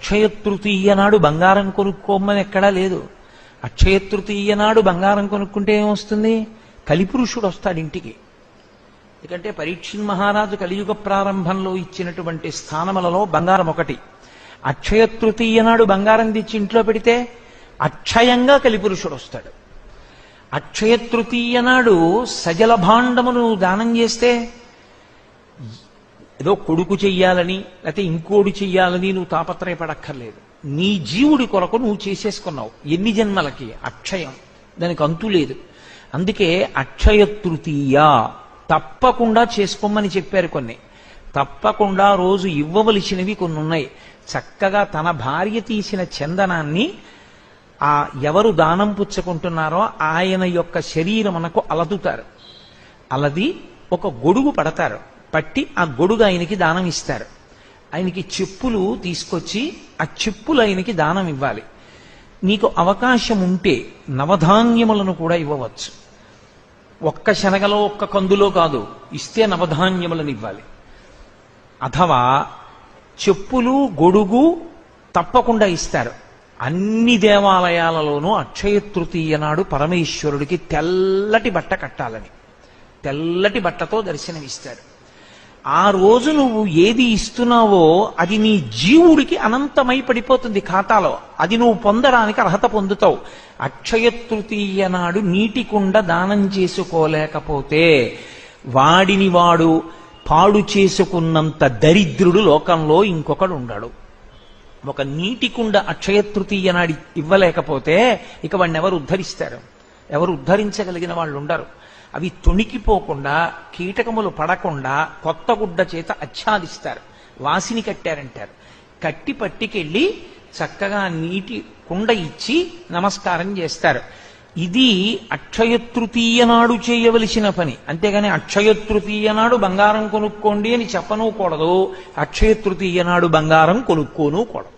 అక్షయ తృతీయ నాడు బంగారం కొనుక్కోమని ఎక్కడా లేదు. అక్షయ తృతీయ నాడు బంగారం కొనుక్కుంటే ఏమొస్తుంది? కలిపురుషుడు వస్తాడు ఇంటికి. ఎందుకంటే పరీక్షిత్ మహారాజు కలియుగ ప్రారంభంలో ఇచ్చినటువంటి స్థానములలో బంగారం ఒకటి. అక్షయ తృతీయ నాడు బంగారం తెచ్చి ఇంట్లో పెడితే అక్షయంగా కలిపురుషుడు వస్తాడు. అక్షయ తృతీయ నాడు సజల భాండమును దానం చేస్తే ఏదో కొడుకు చెయ్యాలని లేకపోతే ఇంకోడు చెయ్యాలని నువ్వు తాపత్రయపడక్కర్లేదు. నీ జీవుడి కొరకు నువ్వు చేసేసుకున్నావు. ఎన్ని జన్మలకి? అక్షయం, దానికి అంతు లేదు. అందుకే అక్షయ తృతీయ తప్పకుండా చేసుకోమని చెప్పారు. కొన్ని తప్పకుండా రోజు ఇవ్వవలసినవి కొన్ని ఉన్నాయి. చక్కగా తన భార్య తీసిన చందనాన్ని ఆ ఎవరు దానం పుచ్చుకుంటున్నారో ఆయన యొక్క శరీరమునకు అలదుతారు. అలది ఒక గొడుగు పడతారు. పట్టి ఆ గొడుగు ఆయనకి దానం ఇస్తారు. ఆయనకి చెప్పులు తీసుకొచ్చి ఆ చెప్పులు ఆయనకి దానం ఇవ్వాలి. నీకు అవకాశం ఉంటే నవధాన్యములను కూడా ఇవ్వవచ్చు. ఒక్క శనగలో ఒక్క కందులో కాదు, ఇస్తే నవధాన్యములను ఇవ్వాలి. అథవా చెప్పులు గొడుగు తప్పకుండా ఇస్తారు. అన్ని దేవాలయాలలోనూ అక్షయ తృతీయ నాడు పరమేశ్వరుడికి తెల్లటి బట్ట కట్టాలని తెల్లటి బట్టతో దర్శనమిస్తారు. ఆ రోజు నువ్వు ఏది ఇస్తున్నావో అది నీ జీవుడికి అనంతమై పడిపోతుంది ఖాతాలో. అది నువ్వు పొందడానికి అర్హత పొందుతావు. అక్షయ తృతీయ నాడు నీటి కుండ దానం చేసుకోలేకపోతే వాడిని వాడు పాడు చేసుకున్నంత దరిద్రుడు లోకంలో ఇంకొకడు ఉండడు. ఒక నీటి కుండ అక్షయ తృతీయ నాడు ఇవ్వలేకపోతే ఇక వాడిని ఎవరు ఉద్ధరిస్తారు? ఎవరు ఉద్ధరించగలిగిన వాళ్ళు ఉండరు. అవి తొణికిపోకుండా కీటకములు పడకుండా కొత్త గుడ్డ చేత ఆచ్ఛాదిస్తారు. వాసిని కట్టారంటారు. కట్టి పట్టికెళ్ళి చక్కగా నీటి కుండ ఇచ్చి నమస్కారం చేస్తారు. ఇది అక్షయ తృతీయ నాడు చేయవలసిన పని. అంతేగాని అక్షయ తృతీయ నాడు బంగారం కొనుక్కోండి అని చెప్పనూకూడదు. అక్షయ తృతీయ నాడు బంగారం కొనుక్కోనూకూడదు.